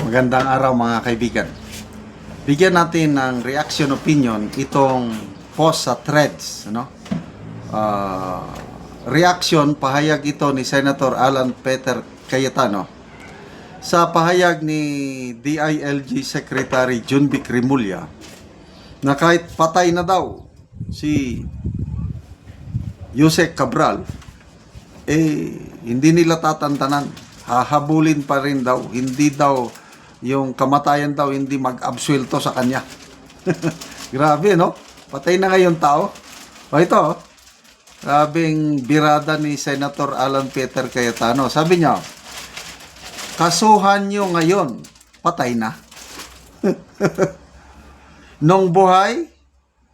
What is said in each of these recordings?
Magandang araw mga kaibigan. Bigyan natin ng reaction opinion itong post sa Threads. Reaction, pahayag ito ni Senator Alan Peter Cayetano sa pahayag ni DILG Secretary Junvic Remulla na kahit patay na daw si Yusek Cabral, hindi nila tatantanan. Hahabulin pa rin daw. Hindi daw yung kamatayan daw hindi mag-absuelto sa kanya. Grabe, no? Patay na ngayon tao. Ito, grabing birada ni Senator Alan Peter Cayetano. Sabi niya, kasuhan nyo ngayon, patay na. Nung buhay,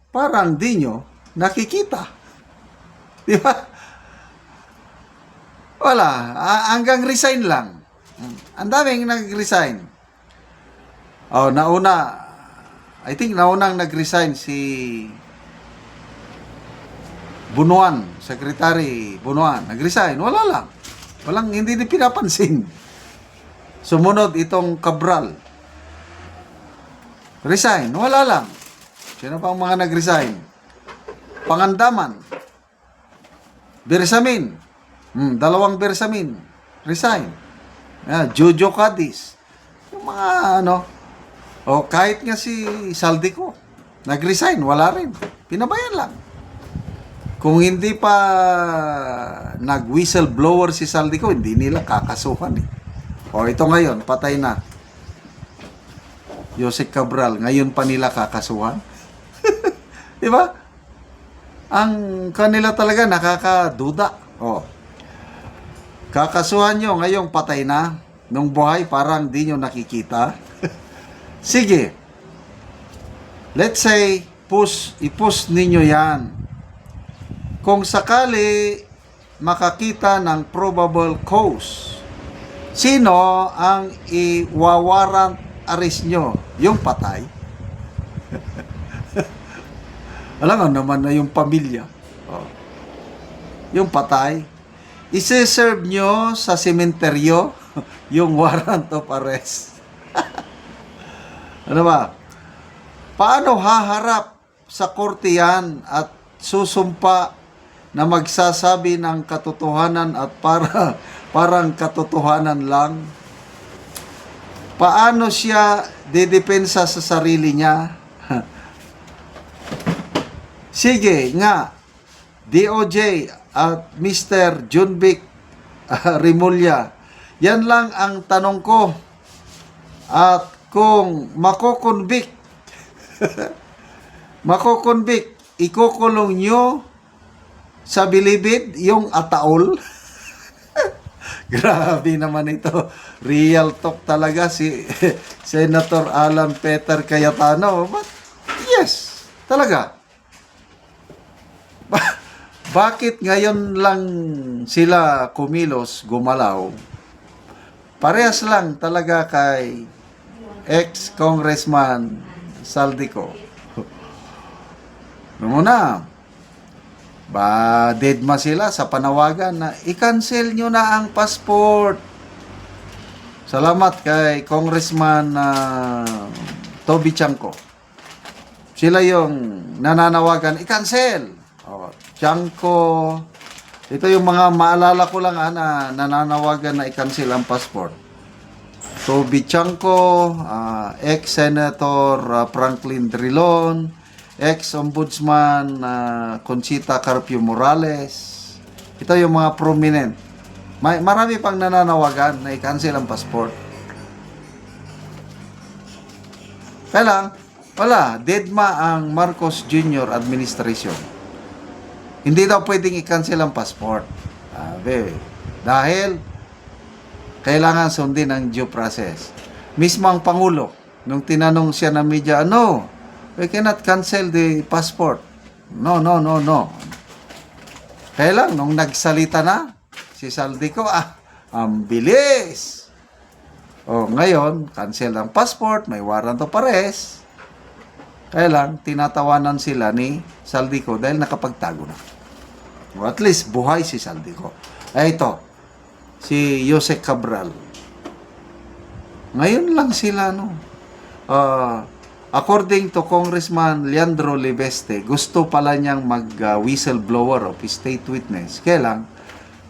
parang di nyo nakikita. Di ba? Wala. Hanggang resign lang. Ang daming nag-resign. I think naunang nag-resign si Bunuan, Secretary Bunuan. Nag-resign. Wala lang. Hindi din pinapansin. Sumunod itong Cabral. Resign. Wala lang. Sino pang mga nag-resign? Pangandaman. Bersamin. 2 Bersamin. Resign. Jojo Cadiz. Yung mga kahit nga si Saldico, nag-resign, wala rin. Pinabayan lang. Kung hindi pa nag-whistleblower si Saldico, hindi nila kakasuhan eh. Ito ngayon, patay na. Yusek Cabral, ngayon pa nila kakasuhan. Di ba? Ang kanila talaga nakakaduda. Kakasuhan nyo, ngayong patay na. Nung buhay, parang di nyo nakikita. Sige. Let's say, i-push ninyo yan. Kung sakali makakita ng probable cause, sino ang i-warrant arrest nyo? Yung patay? Alam nga naman na yung pamilya. Yung patay. Ise-serve nyo sa sementeryo yung warrant of arrest. Ano ba? Paano haharap sa korte yan at susumpa na magsasabi ng katotohanan at parang katotohanan lang? Paano siya dedepensa sa sarili niya? Sige nga, DOJ at Mr. Junvic Remulla, yan lang ang tanong ko. At kung makokonvict, ikukulong nyo sa bilibid yung ataol. Grabe naman ito. Real talk talaga si Senator Alan Peter Cayetano. But yes, talaga. Bakit ngayon lang sila kumilos, gumalaw? Parehas lang talaga kay ex-congressman Saldico. Muna, deadma sila sa panawagan na i-cancel nyo na ang passport. Salamat kay Congressman Toby Chanco. Sila yung nananawagan, i-cancel. Chanco, ito yung mga maalala ko lang na nananawagan na i-cancel ang passport. Toby Chanco, ex-Senator Franklin Drilon, ex-Ombudsman Conchita Carpio Morales. Ito yung mga prominent. Marami pang nananawagan na i-cancel ang passport. Kaya lang, wala, deadma ang Marcos Jr. administration. Hindi daw pwedeng i-cancel ang passport. Dahil kailangan sundin ang due process. Mismo ang Pangulo, nung tinanong siya ng media, we cannot cancel the passport. No. Kaya lang, nung nagsalita na, si Saldico, ang bilis. Ngayon, cancel ang passport, may warrant of arrest. Kaya lang, tinatawanan sila ni Saldico dahil nakapagtago na. At least, buhay si Saldico. Ito, si Yusek Cabral. Ngayon lang sila, no? According to Congressman Leandro Libeste, gusto pala niyang mag-whistleblower of state witness. Kaya lang,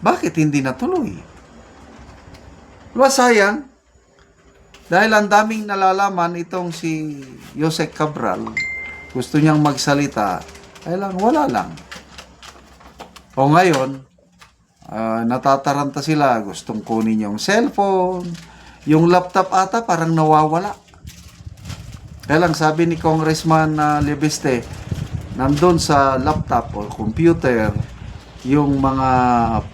bakit hindi natuloy? Diba sayang? Dahil ang daming nalalaman itong si Jose Cabral, gusto niyang magsalita, kaya lang, wala lang. O ngayon, natataranta sila, gustong kunin yung cellphone, yung laptop ata parang nawawala. Kaya lang sabi ni Congressman Libeste, nandun sa laptop o computer, yung mga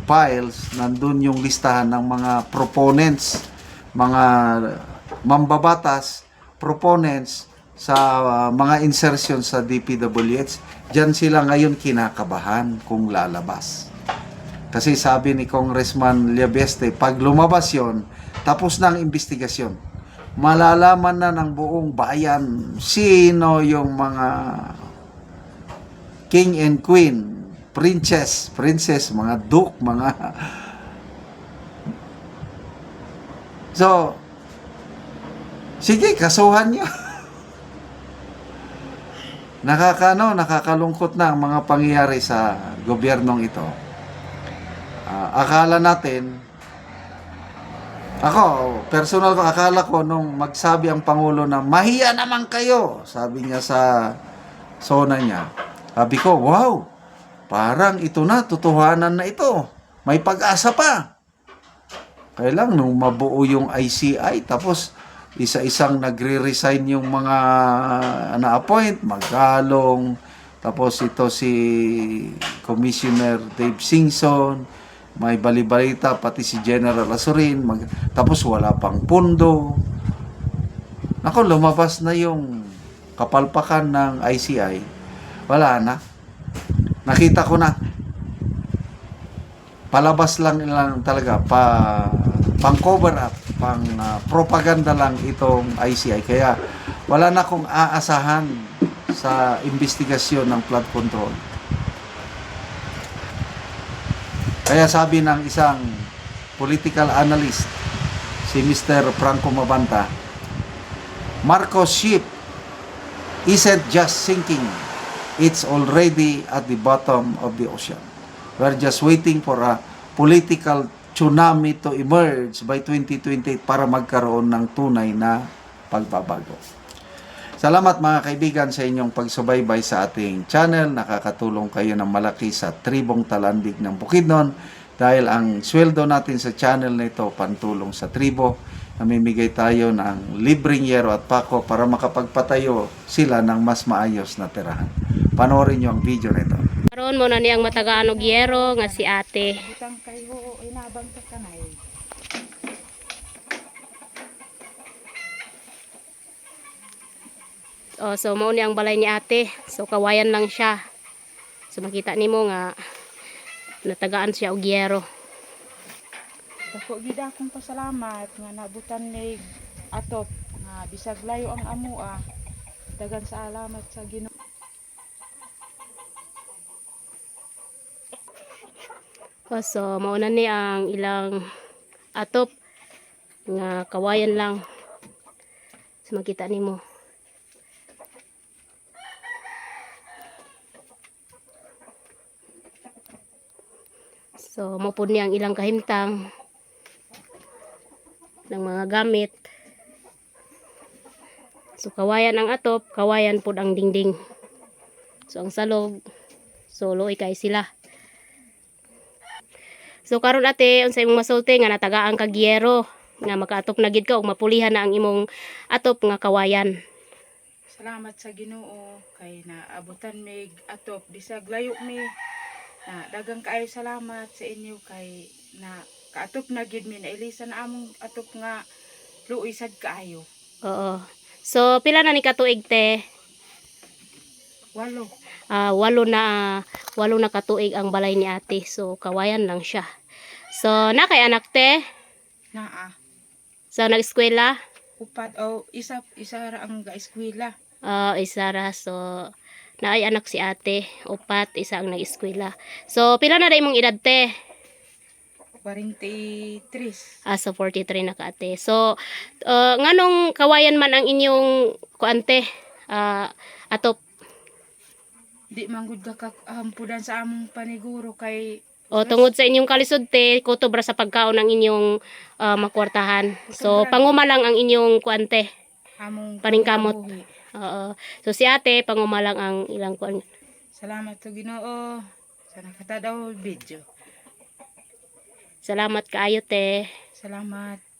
files, nandun yung listahan ng mga proponents, mga mambabatas, proponents sa mga insertion sa DPWH. Diyan sila ngayon kinakabahan kung lalabas. Kasi sabi ni Congressman Libeste, pag lumabas yon, tapos na ang investigasyon. Malalaman na ng buong bayan sino yung mga king and queen, princess, mga duke, mga... So, sige, kasuhan nyo. Nakakalungkot na ang mga pangyayari sa gobyernong ito. Akala natin, ako, personal ko, akala ko nung magsabi ang Pangulo na mahiya naman kayo, sabi niya sa sona niya. Sabi ko, wow, parang ito na, totohanan na ito. May pag-asa pa. Kaya lang, nung mabuo yung ICI, tapos isa-isang nagre-resign yung mga na-appoint, Magalong, tapos ito si Commissioner Dave Singson, may balibalita, pati si General Azurin, tapos wala pang pundo. Ako, lumabas na yung kapalpakan ng ICI. Wala na. Nakita ko na. Palabas lang talaga, pang cover up, pang propaganda lang itong ICI. Kaya wala na akong aasahan sa investigasyon ng flood control. Kaya sabi ng isang political analyst, si Mr. Franco Mabanta, Marcos ship isn't just sinking, it's already at the bottom of the ocean. We're just waiting for a political tsunami to emerge by 2028 para magkaroon ng tunay na pagbabago. Salamat mga kaibigan sa inyong pagsubaybay sa ating channel. Nakakatulong kayo ng malaki sa tribong Talandig ng Bukidnon dahil ang sweldo natin sa channel na ito pantulong sa tribo. Namimigay tayo ng libreng yero at pako para makapagpatayo sila ng mas maayos na tirahan. Panoorin nyo ang video nito. Karon mo na niyang matagaan og yero nga si ate. Utang kayo, inabang ka kanay. So mao ni ang balay ni ate. So kawayan lang siya. So makita nimo nga natagaan siya og yero. Dako gid akong pasalamat nga nabutan ni atop nga bisag layo ang amua. Dagan sa alamat sa Ginoo. So mao na ni ang ilang atop nga kawayan lang. So makita nimo. So mao pud ni ang ilang kahimtang ng mga gamit. So kawayan ang atop, kawayan pud ang dingding. So ang salog, so luoy kay sila. So karon ate, unsay imong masulti nga natagaan kag yero nga makaatop na gid ka ug mapulihan na ang imong atop nga kawayan. Salamat sa Ginoo kay naabutan mig atop bisag layo mi. Dagang kaayo salamat sa inyo kay na kaatop na gid mi nailisan na among atop nga luoy sad kaayo. Oo. So pila na ni katuig te? 8. Walo na katuig ang balay ni ate. So kawayan lang siya. So na kay anak te? Naa. So nag-eskwela? Upat o isa ra ang gaeskwela. Isa ra. So naay anak si ate. Upat, isa ang nag-eskwela. So pila na day mong edad te? 43. So 43 na ka ate. So nganong kawayan man ang inyong kuante atop? Di manggod ka hampudan sa among paniguro kay O tungod sa inyong kalisod te, kutobra sa pagkaon ang inyong makwartahan. So panguma lang ang inyong kuante. among Paningkamot. panginabuhi. Oo. So si ate panguma lang ang ilang kuan. Salamat sa Ginoo sa nakatadaw video. Salamat kaayo te. Salamat.